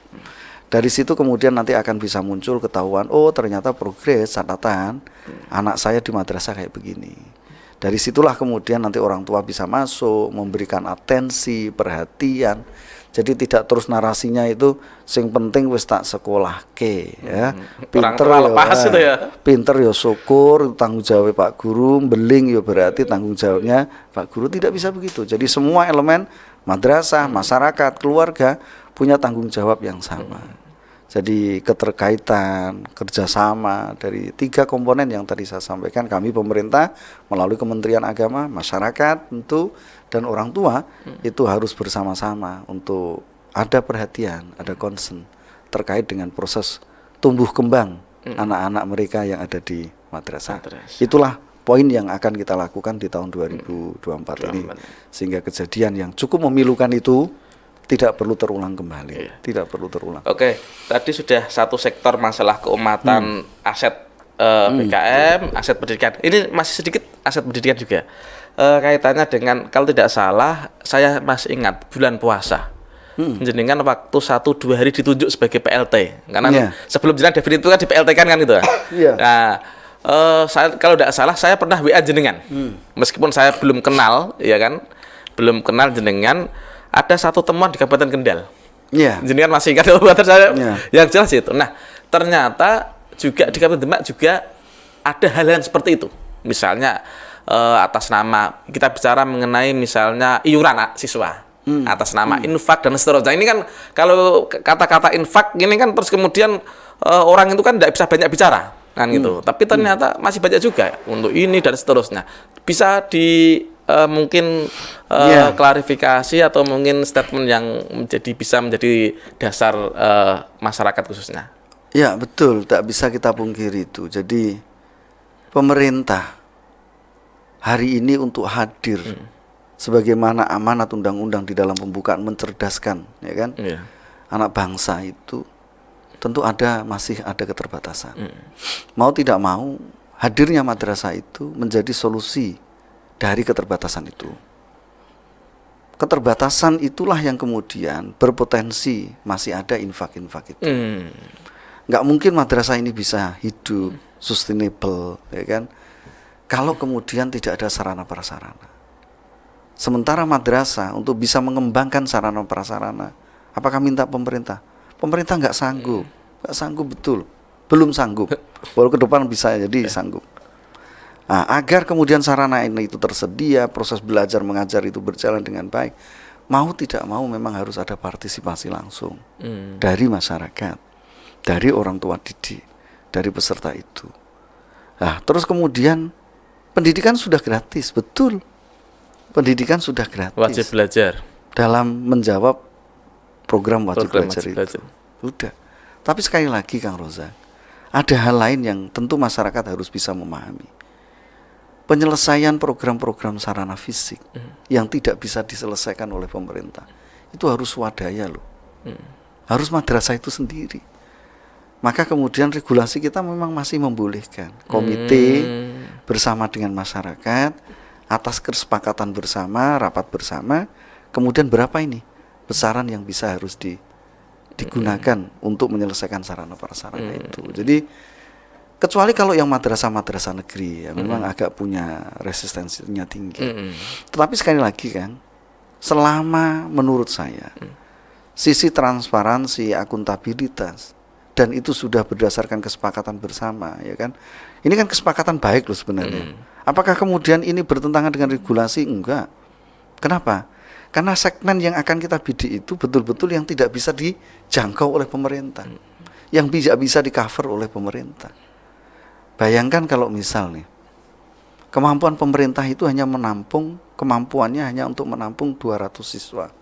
Dari situ kemudian nanti akan bisa muncul ketahuan, oh ternyata progres, catatan, anak saya di madrasah kayak begini. Dari situlah kemudian nanti orang tua bisa masuk, memberikan atensi, perhatian. Jadi tidak terus narasinya itu sing penting wis tak sekolah ke, ya. Pinter ya, pinter ya syukur, tanggung jawab Pak Guru, beling ya berarti tanggung jawabnya Pak Guru. Tidak bisa begitu. Jadi semua elemen madrasah, masyarakat, keluarga punya tanggung jawab yang sama. Jadi keterkaitan, kerjasama dari 3 komponen yang tadi saya sampaikan, kami pemerintah melalui Kementerian Agama, masyarakat tentu, dan orang tua itu harus bersama-sama untuk ada perhatian, ada concern terkait dengan proses tumbuh kembang anak-anak mereka yang ada di madrasah. Itulah poin yang akan kita lakukan di tahun 2024 ini, sehingga kejadian yang cukup memilukan itu tidak perlu terulang kembali. Tidak perlu terulang. Oke, tadi sudah satu sektor masalah keumatan, aset PKM, aset pendidikan. Ini masih sedikit aset pendidikan juga. Kaitannya dengan, kalau tidak salah, saya masih ingat bulan puasa. Jenengan waktu 1-2 hari ditunjuk sebagai PLT. Karena sebelum jenengan definitif kan di PLT kan gitu. Nah, saya kalau tidak salah saya pernah WA jenengan. Meskipun saya belum kenal, ya kan, belum kenal jenengan. Ada satu temuan di Kabupaten Kendal. Jenengan masih ingat saya? Yang jelas itu. Nah, ternyata juga di Kabupaten Demak juga ada hal-hal seperti itu. Misalnya atas nama, kita bicara mengenai misalnya iuran siswa, atas nama infak dan seterusnya. Ini kan kalau kata-kata infak ini kan terus kemudian orang itu kan tidak bisa banyak bicara kan gitu. Tapi ternyata masih banyak juga untuk ini dan seterusnya. Bisa mungkin klarifikasi atau mungkin statement yang bisa menjadi dasar masyarakat khususnya. Ya betul, tak bisa kita pungkiri itu. Jadi pemerintah hari ini untuk hadir sebagaimana amanat undang-undang di dalam pembukaan mencerdaskan, ya kan, anak bangsa itu tentu masih ada keterbatasan. Mau tidak mau hadirnya madrasah itu menjadi solusi dari keterbatasan itu. Keterbatasan itulah yang kemudian berpotensi masih ada infak-infak itu. Nggak mungkin madrasah ini bisa hidup sustainable, ya kan, kalau kemudian tidak ada sarana prasarana. Sementara madrasah untuk bisa mengembangkan sarana prasarana, apakah minta pemerintah? Pemerintah nggak sanggup betul, belum sanggup. Walau ke depan bisa jadi sanggup. Nah, agar kemudian sarana ini itu tersedia, proses belajar mengajar itu berjalan dengan baik, mau tidak mau memang harus ada partisipasi langsung dari masyarakat, dari orang tua didik, dari peserta itu. Nah, terus kemudian pendidikan sudah gratis, betul. Pendidikan sudah gratis. Wajib belajar. Dalam menjawab program wajib belajar itu. Sudah. Tapi sekali lagi Kang Rozak, ada hal lain yang tentu masyarakat harus bisa memahami. Penyelesaian program-program sarana fisik yang tidak bisa diselesaikan oleh pemerintah itu harus swadaya loh. Harus madrasah itu sendiri. Maka kemudian regulasi kita memang masih membolehkan komite bersama dengan masyarakat atas kesepakatan bersama, rapat bersama, kemudian berapa ini besaran yang bisa harus digunakan untuk menyelesaikan sarana prasarana itu. Jadi kecuali kalau yang madrasah-madrasah negeri ya memang agak punya resistensinya tinggi. Tetapi sekali lagi kan, selama menurut saya sisi transparansi, akuntabilitas, dan itu sudah berdasarkan kesepakatan bersama, ya kan. Ini kan kesepakatan baik loh sebenarnya. Apakah kemudian ini bertentangan dengan regulasi? Enggak. Kenapa? Karena segmen yang akan kita bidik itu betul-betul yang tidak bisa dijangkau oleh pemerintah, yang bisa di cover oleh pemerintah. Bayangkan kalau misal nih, Kemampuan pemerintah itu kemampuannya hanya untuk menampung 200 siswa.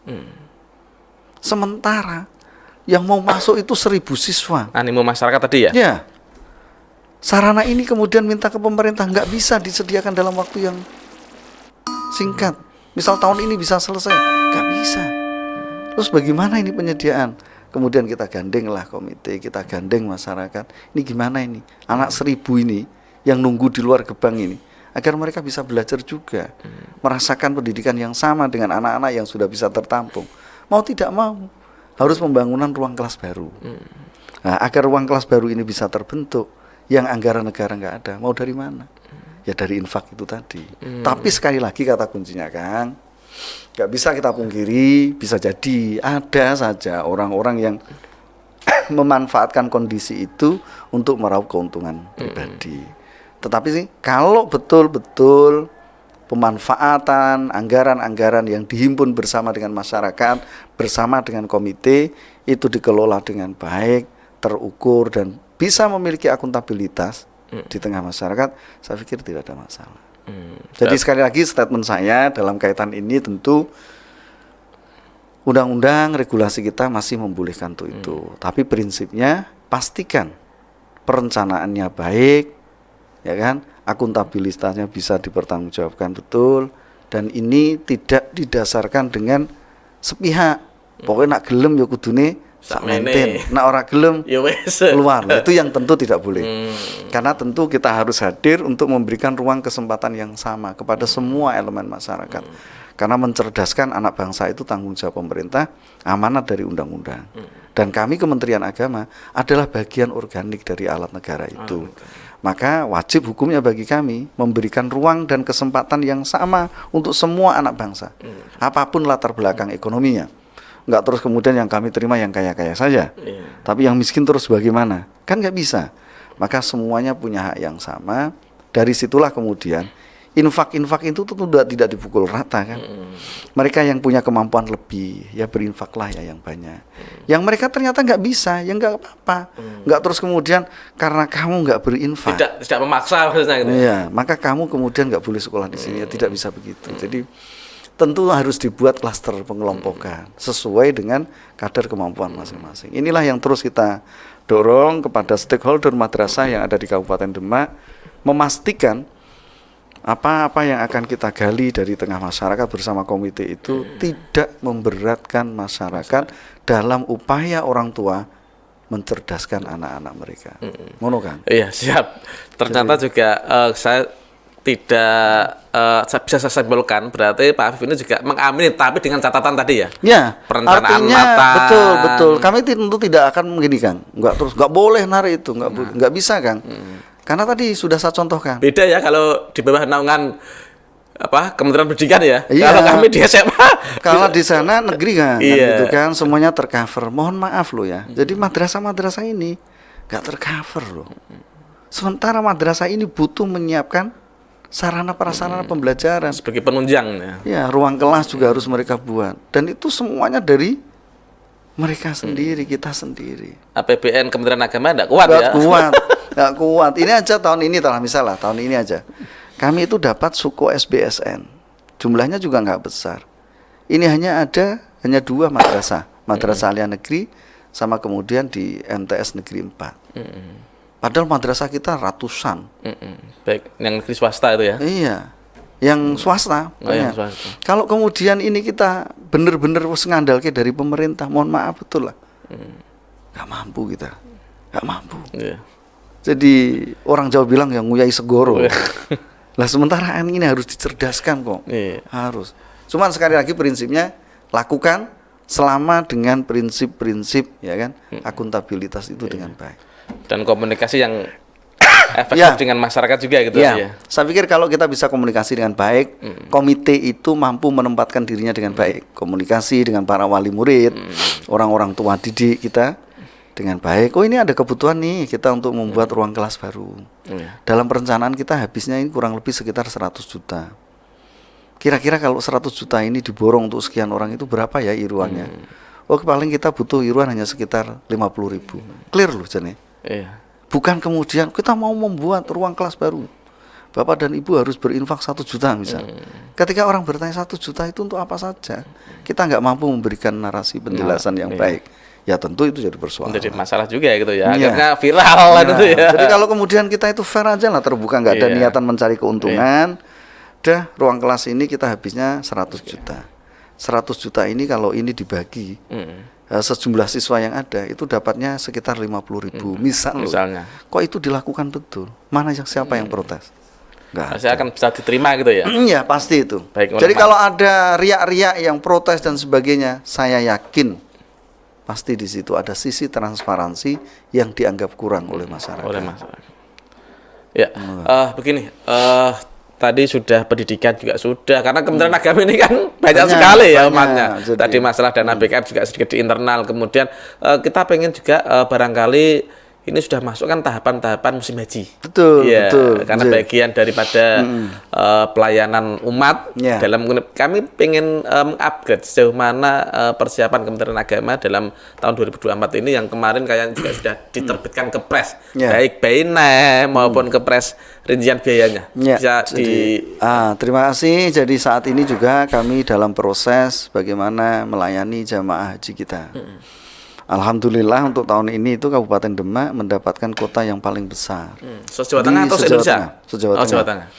Sementara yang mau masuk itu 1.000 siswa. Animo masyarakat tadi ya? Ya. Sarana ini kemudian minta ke pemerintah, nggak bisa disediakan dalam waktu yang singkat. Misal tahun ini bisa selesai, nggak bisa. Terus bagaimana ini penyediaan? Kemudian kita gandenglah komite, kita gandeng masyarakat. Ini gimana ini? Anak 1.000 ini yang nunggu di luar gerbang ini, agar mereka bisa belajar juga, merasakan pendidikan yang sama dengan anak-anak yang sudah bisa tertampung. Mau tidak mau, harus pembangunan ruang kelas baru. Nah, agar ruang kelas baru ini bisa terbentuk, yang anggaran negara nggak ada, mau dari mana? Ya dari infak itu tadi. Tapi sekali lagi kata kuncinya, Kang, nggak bisa kita pungkiri, bisa jadi ada saja orang-orang yang memanfaatkan kondisi itu untuk meraup keuntungan pribadi. Tetapi sih, kalau betul-betul pemanfaatan anggaran-anggaran yang dihimpun bersama dengan masyarakat, bersama dengan komite, itu dikelola dengan baik, terukur, dan bisa memiliki akuntabilitas di tengah masyarakat, saya pikir tidak ada masalah. Jadi sekali lagi statement saya dalam kaitan ini tentu undang-undang regulasi kita masih membolehkan untuk itu. Tapi prinsipnya pastikan perencanaannya baik, ya kan? Akuntabilitasnya bisa dipertanggungjawabkan betul, dan ini tidak didasarkan dengan sepihak. Pokoknya nak gelem ya kudune sak maintain, nak ora gelem ya wes keluar. Nah, itu yang tentu tidak boleh. Karena tentu kita harus hadir untuk memberikan ruang kesempatan yang sama kepada semua elemen masyarakat. Karena mencerdaskan anak bangsa itu tanggung jawab pemerintah, amanat dari undang-undang. Dan kami Kementerian Agama adalah bagian organik dari alat negara itu. Maka wajib hukumnya bagi kami memberikan ruang dan kesempatan yang sama untuk semua anak bangsa. Apapun latar belakang ekonominya. Enggak terus kemudian yang kami terima yang kaya-kaya saja. Tapi yang miskin terus bagaimana? Kan nggak bisa. Maka semuanya punya hak yang sama. Dari situlah kemudian infak-infak itu tentu tidak dipukul rata kan. Mereka yang punya kemampuan lebih, ya berinfaklah ya yang banyak. Yang mereka ternyata nggak bisa, ya nggak apa-apa. Nggak terus kemudian karena kamu nggak berinfak. Tidak memaksa maksudnya gitu. Iya, maka kamu kemudian nggak boleh sekolah di sini. Ya, tidak bisa begitu. Jadi tentu harus dibuat klaster pengelompokan sesuai dengan kadar kemampuan masing-masing. Inilah yang terus kita dorong kepada stakeholder madrasah yang ada di Kabupaten Demak, memastikan apa-apa yang akan kita gali dari tengah masyarakat bersama komite itu tidak memberatkan masyarakat dalam upaya orang tua mencerdaskan anak-anak mereka. Ngono kan? Iya, siap. Ternyata juga saya tidak bisa saya simpulkan berarti Pak Afif ini juga mengamini tapi dengan catatan tadi ya. Ya, perencanaan artinya matang. betul. Kami tentu tidak akan begini Kang. Nggak boleh narik itu, nggak bisa Kang. Karena tadi sudah saya contohkan. Beda ya kalau di bawah naungan Kementerian Pendidikan ya. Iya. Kalau kami di SMA. Kalau di sana negeri kan, Iya. gitu kan, semuanya tercover. Mohon maaf loh ya. Jadi madrasah-madrasah ini nggak tercover loh. Sementara madrasah ini butuh menyiapkan sarana prasarana pembelajaran. Sebagai penunjang ya. Ya, ruang kelas juga harus mereka buat. Dan itu semuanya dari mereka sendiri, kita sendiri. APBN Kementerian Agama enggak kuat Nggak ya. nggak kuat. Ini aja tahun ini, misalnya tahun ini aja. Kami itu dapat suku SBSN. Jumlahnya juga nggak besar. Ini hanya 2 madrasah. Madrasah Aliyah Negeri sama kemudian di MTS Negeri 4. Padahal madrasah kita ratusan. Baik, yang negeri swasta itu ya. Iya, yang swasta. Yang swasta. Kalau kemudian ini kita bener-bener ngandalke dari pemerintah, mohon maaf betul lah, nggak mampu kita, nggak mampu. Iya. Jadi orang Jawa bilang yang nguyai segoro. Lah sementara ini harus dicerdaskan kok. Iya. Harus. Cuman sekali lagi prinsipnya lakukan selama dengan prinsip-prinsip ya kan, akuntabilitas itu dengan baik. Dan komunikasi yang efektif dengan masyarakat juga gitu ya. Saya pikir kalau kita bisa komunikasi dengan baik, komite itu mampu menempatkan dirinya dengan baik, komunikasi dengan para wali murid, orang-orang tua didik kita dengan baik. Oh, ini ada kebutuhan nih kita untuk membuat ruang kelas baru. Dalam perencanaan kita habisnya ini kurang lebih sekitar 100 juta. Kira-kira kalau 100 juta ini diborong untuk sekian orang itu berapa ya iurannya? Oh, paling kita butuh iuran hanya sekitar 50.000. Clear loh Jane. Iya. Bukan kemudian kita mau membuat ruang kelas baru. Bapak dan Ibu harus berinfak 1 juta misalnya. Ketika orang bertanya 1 juta itu untuk apa saja, kita nggak mampu memberikan narasi penjelasan yang baik. Ya tentu itu jadi persoalan. Jadi masalah juga gitu ya. Iya. Akhirnya viral lah itu ya. Jadi kalau kemudian kita itu fair aja lah, terbuka, nggak ada niatan mencari keuntungan. Udah, ruang kelas ini kita habisnya 100 juta. 100 juta ini kalau ini dibagi sejumlah siswa yang ada itu dapatnya sekitar 50.000 misalnya. Kok itu dilakukan betul? Mana siapa yang protes? Saya akan bisa diterima gitu ya. Iya pasti itu. Baik, jadi kalau ada riak-riak yang protes dan sebagainya, saya yakin pasti di situ ada sisi transparansi yang dianggap kurang oleh masyarakat. Ya, begini, tadi sudah pendidikan juga sudah, karena Kementerian Agama ini kan banyak sekali ya umatnya. Tadi masalah dana backup juga sedikit di internal. Kemudian kita pengen juga barangkali ini sudah masuk kan tahapan-tahapan musim haji. Betul, ya, betul. Karena bagian daripada pelayanan umat dalam kami pengen upgrade sejauh mana persiapan Kementerian Agama dalam tahun 2024 ini yang kemarin kayaknya juga sudah diterbitkan kepres, baik BINE maupun kepres rincian biayanya. Bisa terima kasih. Jadi saat ini juga kami dalam proses bagaimana melayani jamaah haji kita. Alhamdulillah untuk tahun ini itu Kabupaten Demak mendapatkan kota yang paling besar. Jawa Tengah atau Indonesia? Jawa Tengah.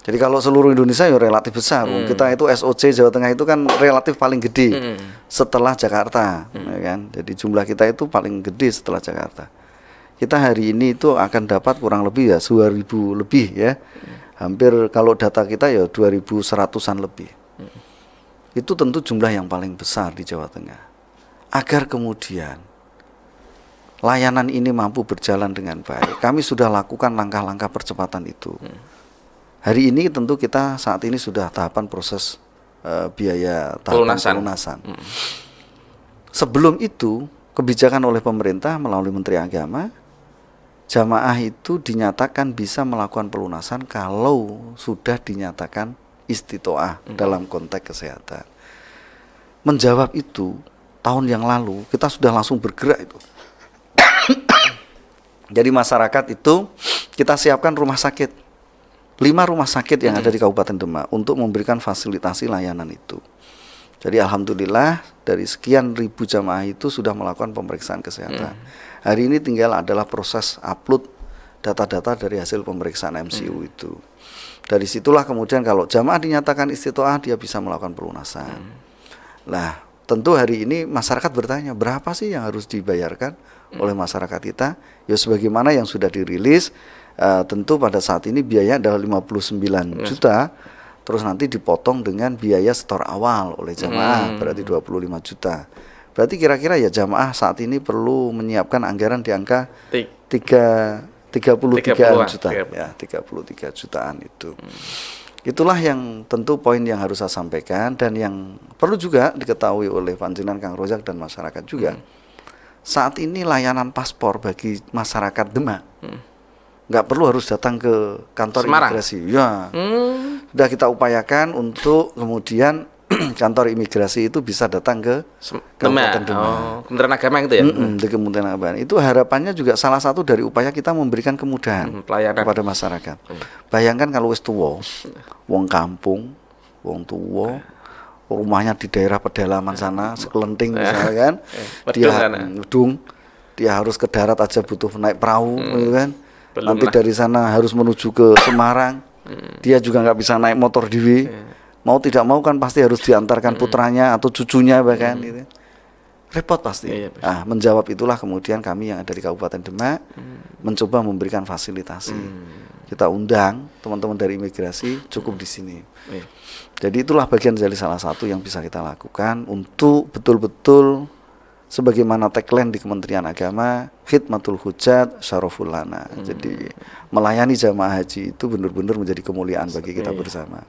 Jadi kalau seluruh Indonesia ya relatif besar. Kita itu SOC Jawa Tengah itu kan relatif paling gede setelah Jakarta, ya kan? Jadi jumlah kita itu paling gede setelah Jakarta. Kita hari ini itu akan dapat kurang lebih ya 2.000 lebih ya. Hampir kalau data kita ya 2.100-an lebih. Itu tentu jumlah yang paling besar di Jawa Tengah. Agar kemudian layanan ini mampu berjalan dengan baik, kami sudah lakukan langkah-langkah percepatan itu. Hari ini tentu kita saat ini sudah tahapan proses biaya pelunasan. Sebelum itu kebijakan oleh pemerintah melalui Menteri Agama, jamaah itu dinyatakan bisa melakukan pelunasan kalau sudah dinyatakan istitoah dalam konteks kesehatan. Menjawab itu, tahun yang lalu kita sudah langsung bergerak itu. Jadi masyarakat itu kita siapkan rumah sakit, 5 rumah sakit yang ada di Kabupaten Demak untuk memberikan fasilitasi layanan itu. Jadi alhamdulillah dari sekian ribu jamaah itu sudah melakukan pemeriksaan kesehatan. Hari ini tinggal adalah proses upload data-data dari hasil pemeriksaan MCU itu. Dari situlah kemudian kalau jamaah dinyatakan istitoah dia bisa melakukan pelunasan. Nah, tentu hari ini masyarakat bertanya, berapa sih yang harus dibayarkan oleh masyarakat kita? Ya sebagaimana yang sudah dirilis, tentu pada saat ini biaya adalah 59 juta, terus nanti dipotong dengan biaya setor awal oleh jamaah, berarti 25 juta. Berarti kira-kira ya jamaah saat ini perlu menyiapkan anggaran di angka 33 juta. Ya, 33 jutaan itu. Itulah yang tentu poin yang harus saya sampaikan dan yang perlu juga diketahui oleh Panjenengan Kang Rozak dan masyarakat juga. Saat ini layanan paspor bagi masyarakat Demak nggak perlu harus datang ke kantor imigrasi. Ya, sudah kita upayakan untuk kemudian kantor imigrasi itu bisa datang ke Kabupaten Demak. Kementerian Agama itu ya? Di Kementerian Agama. Itu harapannya juga salah satu dari upaya kita memberikan kemudahan kepada masyarakat. Bayangkan kalau wis tuwa, wong kampung, wong tuwa, rumahnya di daerah pedalaman sana, sekelenting misalnya kan, dia harus ke darat aja butuh naik perahu, kan. Nanti dari sana harus menuju ke Semarang, dia juga nggak bisa naik motor dewe. Mau tidak mau kan pasti harus diantarkan putranya atau cucunya bahkan gitu. Repot pasti. Menjawab itulah kemudian kami yang ada di Kabupaten Demak mencoba memberikan fasilitasi. Kita undang teman-teman dari imigrasi cukup di sini. Jadi itulah bagian dari salah satu yang bisa kita lakukan untuk betul-betul sebagaimana tagline di Kementerian Agama, khidmatul hujat syaraful lana. Jadi melayani jamaah haji itu benar-benar menjadi kemuliaan bagi kita bersama.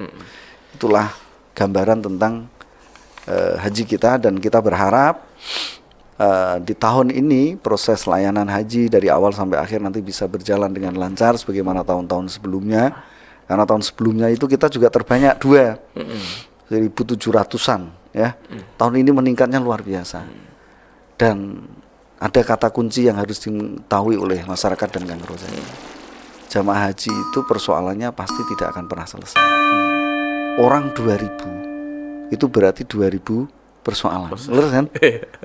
Itulah gambaran tentang haji kita dan kita berharap di tahun ini proses layanan haji dari awal sampai akhir nanti bisa berjalan dengan lancar sebagaimana tahun-tahun sebelumnya. Karena tahun sebelumnya itu kita juga terbanyak 1.700-an ya. Tahun ini meningkatnya luar biasa. Dan ada kata kunci yang harus diketahui oleh masyarakat dan Kang Rozak. jamaah haji itu persoalannya pasti tidak akan pernah selesai. Orang 2000 itu berarti 2000 persoalan. Bener kan?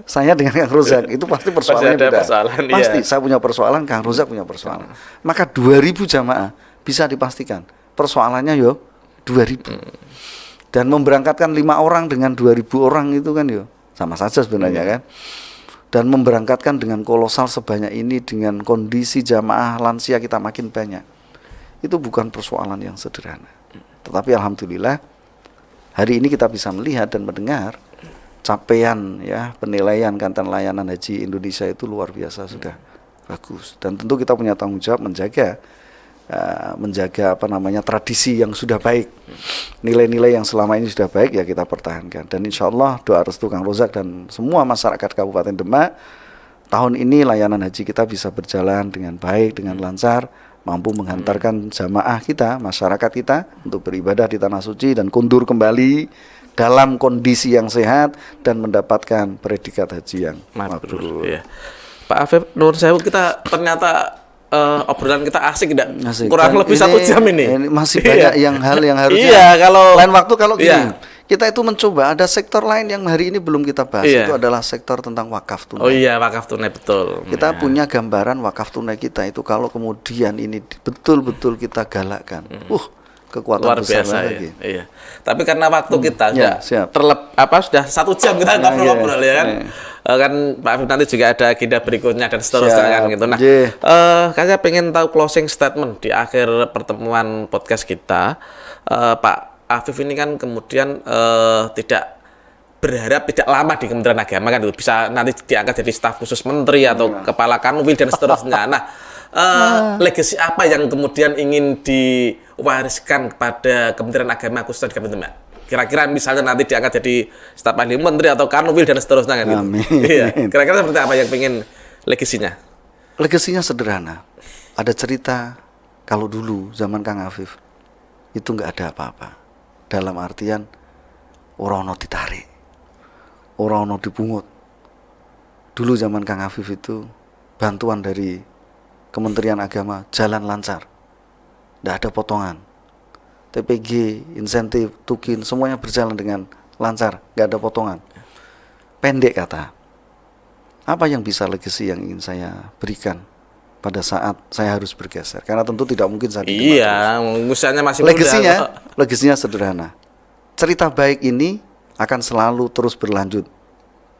Saya dengan Kang Rozak itu pasti persoalannya beda. Pasti saya punya persoalan, Kang Rozak punya persoalan. Maka 2000 jamaah bisa dipastikan persoalannya 2000. Dan memberangkatkan 5 orang dengan 2000 orang itu kan sama saja sebenarnya kan. Dan memberangkatkan dengan kolosal sebanyak ini dengan kondisi jamaah lansia kita makin banyak. Itu bukan persoalan yang sederhana. Tetapi alhamdulillah hari ini kita bisa melihat dan mendengar capaian penilaian Kantor Layanan Haji Indonesia itu luar biasa sudah bagus. Dan tentu kita punya tanggung jawab menjaga tradisi yang sudah baik, nilai-nilai yang selama ini sudah baik ya kita pertahankan. Dan insya Allah doa restu Kang Rozak dan semua masyarakat Kabupaten Demak, tahun ini layanan haji kita bisa berjalan dengan baik, dengan lancar, mampu menghantarkan jamaah kita, masyarakat kita untuk beribadah di tanah suci dan kundur kembali dalam kondisi yang sehat dan mendapatkan predikat haji yang mabrur. Ya. Pak Afif, nuwun sewu, kita ternyata obrolan kita asik tidak? Kurang lebih 1 jam ini. Masih banyak hal yang harusnya. Iya, kalau lain waktu kalau gini. Kita itu mencoba ada sektor lain yang hari ini belum kita bahas, itu adalah sektor tentang wakaf tunai. Oh iya, wakaf tunai betul. Kita punya gambaran wakaf tunai kita itu kalau kemudian ini betul-betul kita galakkan. Kekuatan luar biasa lagi. Iya. Tapi karena waktu kita sudah 1 jam kita ngobrol ya kan. Kan Pak Afif nanti juga ada agenda berikutnya dan seterusnya kan gitu. Nah, saya pengen tahu closing statement di akhir pertemuan podcast kita. Pak Afif ini kan kemudian tidak berharap tidak lama di Kementerian Agama kan, itu bisa nanti diangkat jadi staf khusus menteri atau kepala kanwil dan seterusnya. Nah, legasi apa yang kemudian ingin diwariskan kepada Kementerian Agama khususnya di Kabupaten Demak? Kira-kira misalnya nanti diangkat jadi staf ahli menteri atau kanwil dan seterusnya kan gitu. Iya. Kira-kira seperti apa yang pengen legasinya? Legasinya sederhana. Ada cerita kalau dulu zaman Kang Afif itu nggak ada apa-apa. Dalam artian orang ono ditarik, orang ono dipungut. Dulu zaman Kang Afif itu bantuan dari Kementerian Agama jalan lancar, nggak ada potongan. TPG, insentif, tukin, semuanya berjalan dengan lancar, nggak ada potongan. Pendek kata, apa yang bisa legasi yang ingin saya berikan pada saat saya harus bergeser? Karena tentu tidak mungkin saya misalnya masih legasinya sederhana. Cerita baik ini akan selalu terus berlanjut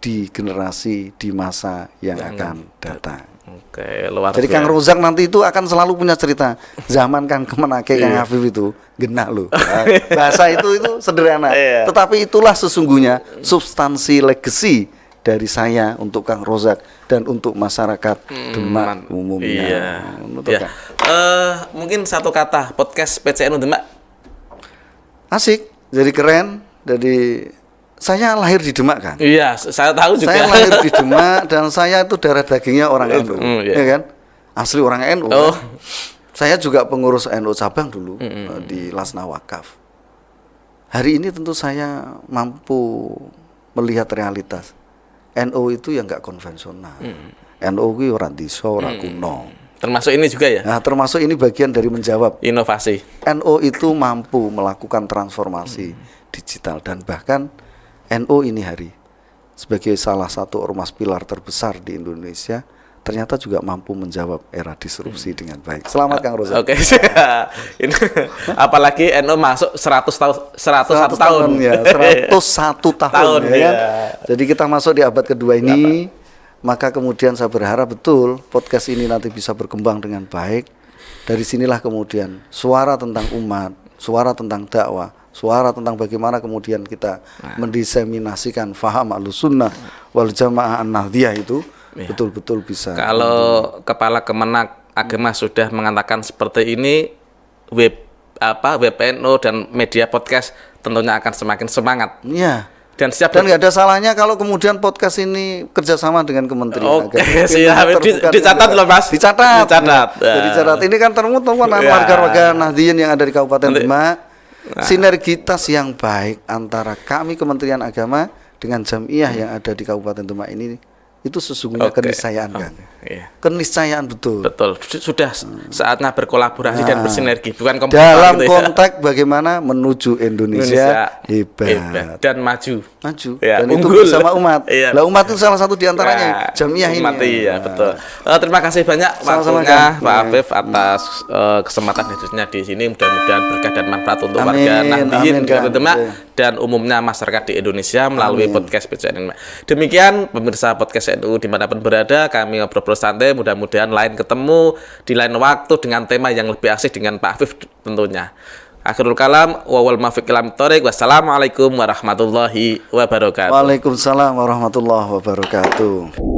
di generasi, di masa yang akan datang. Oke, luar biasa. Jadi Kang Rozak nanti itu akan selalu punya cerita. Zaman Kang Kemenake Kang Afif itu genah loh. Bahasa itu sederhana. Tetapi itulah sesungguhnya substansi legasi dari saya untuk Kang Rozak dan untuk masyarakat Demak umumnya. Mungkin satu kata podcast PCNU Demak. Asik, jadi keren, jadi saya lahir di Demak kan. Iya, saya tahu juga. Saya lahir di Demak dan saya itu darah dagingnya orang NU, ya kan? Asli orang NU. Kan? Saya juga pengurus NU cabang dulu di Lasna Wakaf. Hari ini tentu saya mampu melihat realitas. NU itu yang nggak konvensional. NU itu orang diso, orang kuno. Termasuk ini juga ya? Nah, termasuk ini bagian dari menjawab. Inovasi. NU itu mampu melakukan transformasi digital dan bahkan NU ini hari sebagai salah satu ormas pilar terbesar di Indonesia ternyata juga mampu menjawab era disrupsi dengan baik. Selamat Kang Rozak. Oke. Ini apalagi NU masuk 101 tahun ya, 101 tahun ya kan. Jadi kita masuk di abad kedua ini, maka kemudian saya berharap betul podcast ini nanti bisa berkembang dengan baik. Dari sinilah kemudian suara tentang umat, suara tentang dakwah, suara tentang bagaimana kemudian kita mendiseminasikan faham Ahlussunnah wal Jamaah An-Nahdhiyah itu betul-betul bisa. Kalau Kepala Kemenak Agama sudah mengatakan seperti ini, web NU dan media podcast tentunya akan semakin semangat. Iya. Dan nggak ada salahnya kalau kemudian podcast ini kerjasama dengan Kementerian Agama. Siap. Dicatat loh Mas. Dicatat. Jadi catat. Ini kan temuan warga-warga Nahdliyin yang ada di Kabupaten Demak. Sinergitas yang baik antara kami Kementerian Agama dengan jamiah yang ada di Kabupaten Demak ini itu sesungguhnya Oke. keniscayaan Oh, kan. iya. Keniscayaan betul. Betul. Sudah saatnya berkolaborasi dan bersinergi, bukan kompetitor Dalam gitu ya. konteks bagaimana menuju Indonesia, hebat. dan maju. Maju. Ya, Dan itu unggul. bersama umat. Iya. Lah umat itu salah satu diantaranya Ya, Jamiah ini. umat, iya, betul. Terima kasih banyak Sama-sama, waktunya Kang. Pak Afif atas kesempatan hadirnya di sini. Mudah-mudahan berkah dan manfaat untuk Amin, warga Nahdiyin amin, Kang. Demak Iya. dan umumnya masyarakat di Indonesia melalui Amin. podcast PCN. Demikian pemirsa podcast NU dimanapun berada, kami ngobrol santai. Mudah-mudahan lain ketemu di lain waktu dengan tema yang lebih asik dengan Pak Afif tentunya. Akhirul kalam, wawal muwaffiq ila thoriq. Wassalamualaikum warahmatullahi wabarakatuh. Waalaikumsalam warahmatullahi wabarakatuh.